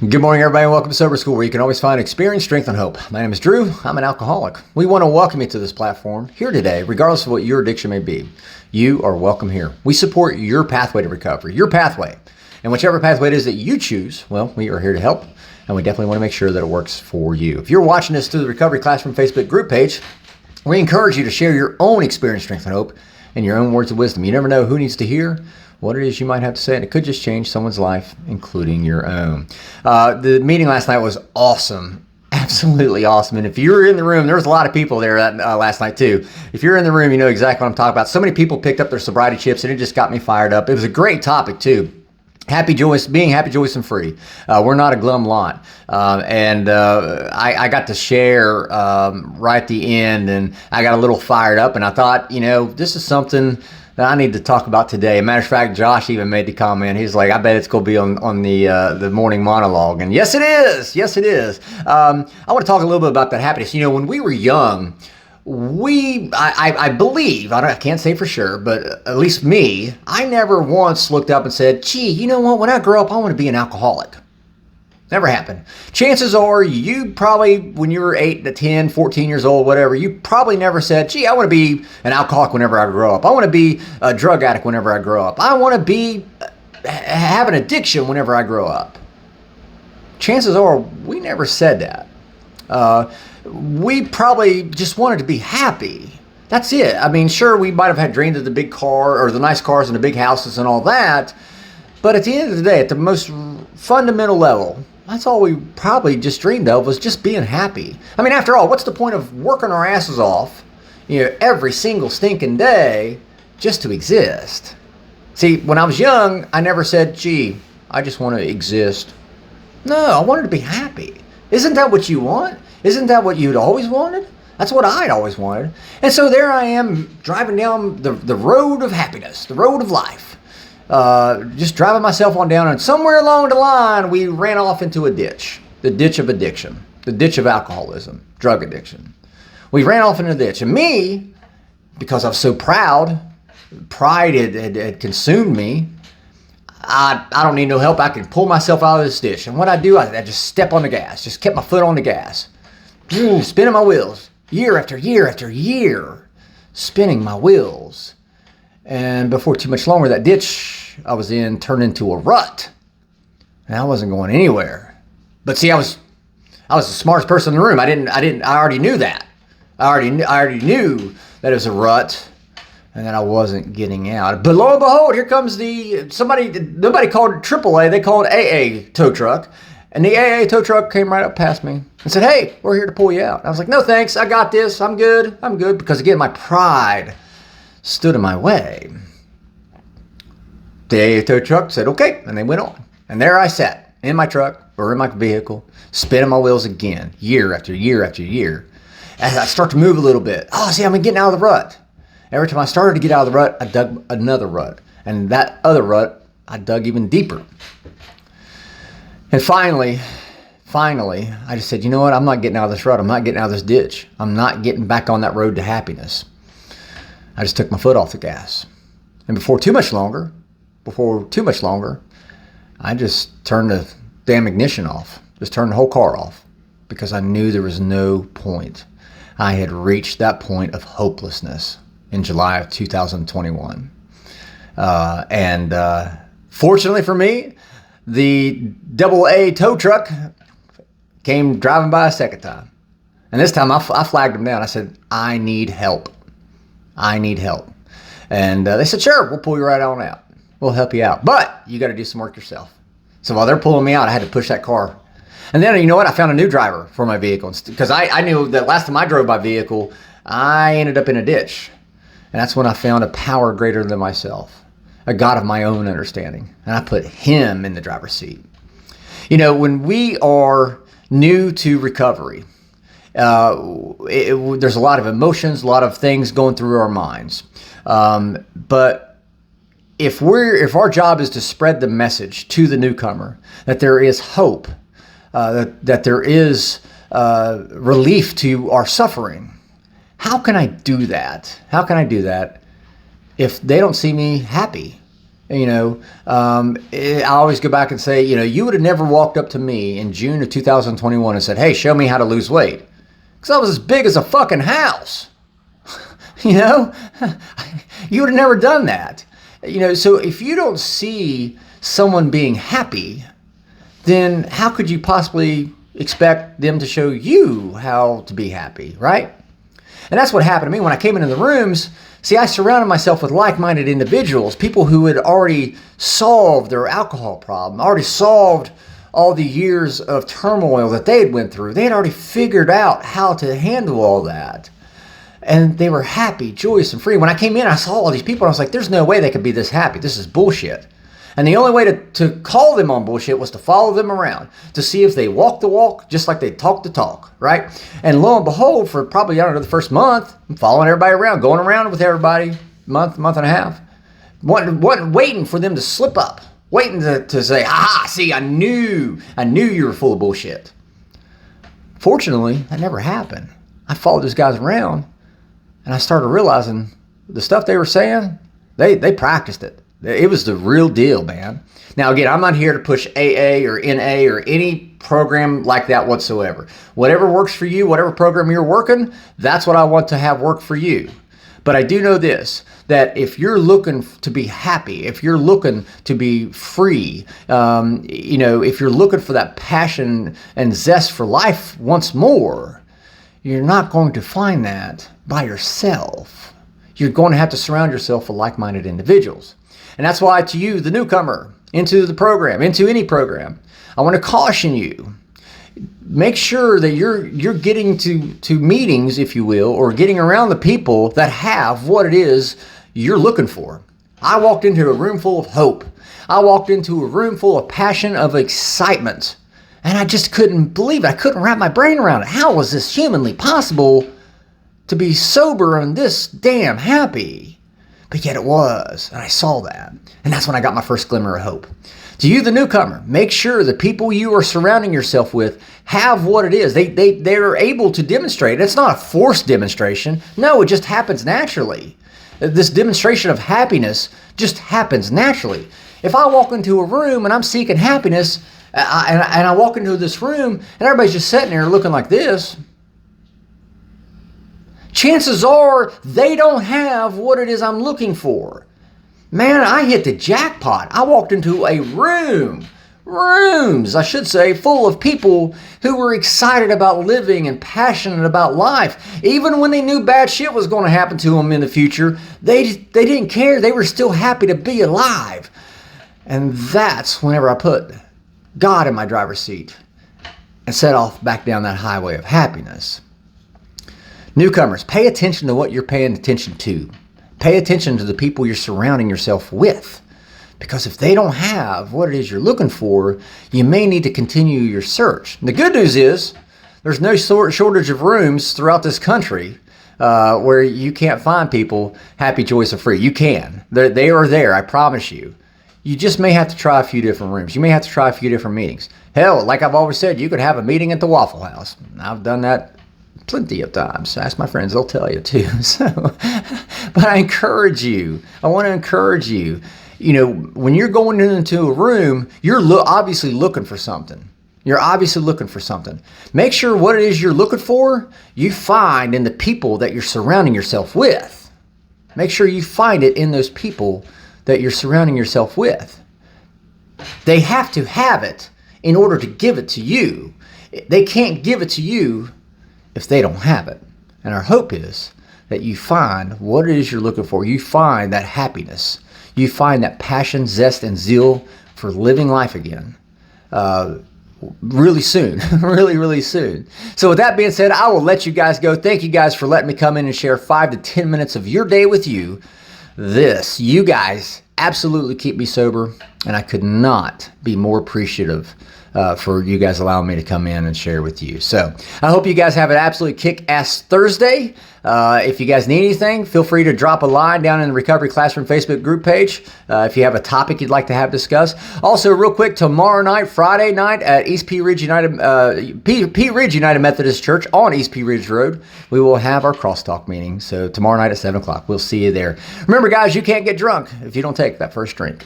Good morning, everybody, and welcome to Sober School, where you can always find experience, strength, and hope. My name is Drew. I'm an alcoholic. We want to welcome you to this platform here today, regardless of what your addiction may be. You are welcome here. We support your pathway to recovery, your pathway. And whichever pathway it is that you choose, well, we are here to help, and we definitely want to make sure that it works for you. If you're watching this through the Recovery Classroom Facebook group page, we encourage you to share your own experience, strength, and hope, and your own words of wisdom. You never know who needs to hear what it is you might have to say, and it could just change someone's life, including your own. The meeting last night was awesome, absolutely awesome. And if you were in the room, there was a lot of people there last night too. If you're in the room, you know exactly what I'm talking about. So many people picked up their sobriety chips, and it just got me fired up. It was a great topic too. Being happy, joyous, and free. We're not a glum lot. I got to share right at the end, and I got a little fired up, and I thought, this is something that I need to talk about today. As a matter of fact, Josh even made the comment. He's like, I bet it's going to be on the morning monologue. And yes, it is. Yes, it is. I want to talk a little bit about that happiness. When we were young, I believe, I can't say for sure, but at least me, I never once looked up and said, gee, you know what? When I grow up, I want to be an alcoholic. Never happened. Chances are you probably, when you were 8 to 10, 14 years old, whatever, you probably never said, gee, I want to be an alcoholic whenever I grow up. I want to be a drug addict whenever I grow up. I want to have an addiction whenever I grow up. Chances are we never said that. We probably just wanted to be happy. That's it. I mean, sure, we might have had dreams of the big car or the nice cars and the big houses and all that. But at the end of the day, at the most fundamental level, that's all we probably just dreamed of, was just being happy. I mean, after all, what's the point of working our asses off, every single stinking day just to exist? See, when I was young, I never said, gee, I just want to exist. No, I wanted to be happy. Isn't that what you want? Isn't that what you'd always wanted? That's what I'd always wanted. And so there I am, driving down the road of happiness, the road of life. Just driving myself on down, and somewhere along the line, we ran off into a ditch. The ditch of addiction. The ditch of alcoholism. Drug addiction. We ran off into the ditch. And me, because I was so proud, pride had consumed me, I don't need no help. I can pull myself out of this ditch. And what I do, I just step on the gas. Just kept my foot on the gas. Spinning my wheels. Year after year after year. Spinning my wheels. And before too much longer, that ditch I was in turned into a rut. And I wasn't going anywhere. But see, I was the smartest person in the room. I already knew that. I already knew that it was a rut and that I wasn't getting out. But lo and behold, here comes nobody called it AAA, they called it AA tow truck. And the AA tow truck came right up past me and said, hey, we're here to pull you out. And I was like, no thanks, I got this, I'm good. Because again, my pride stood in my way. The AA tow truck said, okay, and they went on. And there I sat, in my truck, or in my vehicle, spinning my wheels again, year after year after year. As I start to move a little bit, I'm getting out of the rut. Every time I started to get out of the rut, I dug another rut. And that other rut, I dug even deeper. And finally, I just said, you know what? I'm not getting out of this rut. I'm not getting out of this ditch. I'm not getting back on that road to happiness. I just took my foot off the gas. And before too much longer, I just turned the damn ignition off. Just turned the whole car off. Because I knew there was no point. I had reached that point of hopelessness in July of 2021. Fortunately for me, the AA tow truck came driving by a second time. And this time I flagged them down. I said, I need help. And they said, sure, we'll pull you right on out. We'll help you out. But you got to do some work yourself. So while they're pulling me out, I had to push that car. And then, you know what? I found a new driver for my vehicle. Because I knew that last time I drove my vehicle, I ended up in a ditch. And that's when I found a power greater than myself. A God of my own understanding. And I put him in the driver's seat. When we are new to recovery, there's a lot of emotions, a lot of things going through our minds. But if our job is to spread the message to the newcomer that there is hope, that there is relief to our suffering, how can I do that? If they don't see me happy? I always go back and say, you would have never walked up to me in June of 2021 and said, hey, show me how to lose weight. Because I was as big as a fucking house. You would have never done that. So if you don't see someone being happy, then how could you possibly expect them to show you how to be happy, right? And that's what happened to me when I came into the rooms. See, I surrounded myself with like-minded individuals, people who had already solved their alcohol problem, already solved all the years of turmoil that they had went through. They had already figured out how to handle all that. And they were happy, joyous, and free. When I came in, I saw all these people, and I was like, there's no way they could be this happy. This is bullshit. And the only way to call them on bullshit was to follow them around, to see if they walk the walk just like they talk the talk, right? And lo and behold, for probably, the first month, I'm following everybody around, going around with everybody, month and a half, waiting for them to slip up, waiting to say, aha, see, I knew you were full of bullshit. Fortunately, that never happened. I followed those guys around, and I started realizing the stuff they were saying, they practiced it. It was the real deal, man. Now, again, I'm not here to push AA or NA or any program like that whatsoever. Whatever works for you, whatever program you're working, that's what I want to have work for you. But I do know this, that if you're looking to be happy, if you're looking to be free, if you're looking for that passion and zest for life once more, you're not going to find that by yourself. You're going to have to surround yourself with like-minded individuals. And that's why, to you, the newcomer, into the program, into any program, I want to caution you. Make sure that you're getting to meetings, if you will, or getting around the people that have what it is you're looking for. I walked into a room full of hope. I walked into a room full of passion, of excitement. And I just couldn't believe it. I couldn't wrap my brain around it. How was this humanly possible to be sober and this damn happy? But yet it was, and I saw that. And that's when I got my first glimmer of hope. To you, the newcomer, make sure the people you are surrounding yourself with have what it is. They're able to demonstrate. It's not a forced demonstration. No, it just happens naturally. This demonstration of happiness just happens naturally. If I walk into a room and I'm seeking happiness, and I walk into this room and everybody's just sitting there looking like this, chances are they don't have what it is I'm looking for. Man, I hit the jackpot. I walked into a rooms, I should say, full of people who were excited about living and passionate about life. Even when they knew bad shit was going to happen to them in the future, they didn't care. They were still happy to be alive. And that's whenever I put God in my driver's seat and set off back down that highway of happiness. Newcomers, pay attention to what you're paying attention to. Pay attention to the people you're surrounding yourself with. Because if they don't have what it is you're looking for, you may need to continue your search. And the good news is, there's no shortage of rooms throughout this country where you can't find people happy, joyous, and free. You can. They are there, I promise you. You just may have to try a few different rooms. You may have to try a few different meetings. Hell, like I've always said, you could have a meeting at the Waffle House. I've done that plenty of times. Ask my friends, they'll tell you too. But I encourage you. I want to encourage you. When you're going into a room, you're obviously looking for something. You're obviously looking for something. Make sure what it is you're looking for, you find in the people that you're surrounding yourself with. Make sure you find it in those people that you're surrounding yourself with. They have to have it in order to give it to you. They can't give it to you if they don't have it. And our hope is that you find what it is you're looking for. You find that happiness. You find that passion, zest, and zeal for living life again. Really soon. really soon. So with that being said, I will let you guys go. Thank you guys for letting me come in and share 5 to 10 minutes of your day with you. You guys absolutely keep me sober, and I could not be more appreciative for you guys allowing me to come in and share with you. So I hope you guys have an absolutely kick-ass Thursday. If you guys need anything, feel free to drop a line down in the Recovery Classroom Facebook group page if you have a topic you'd like to have discussed. Also, real quick, tomorrow night, Friday night at East Pea Ridge United Methodist Church on East Pea Ridge Road, we will have our crosstalk meeting. So tomorrow night at 7 o'clock, we'll see you there. Remember, guys, you can't get drunk if you don't take that first drink.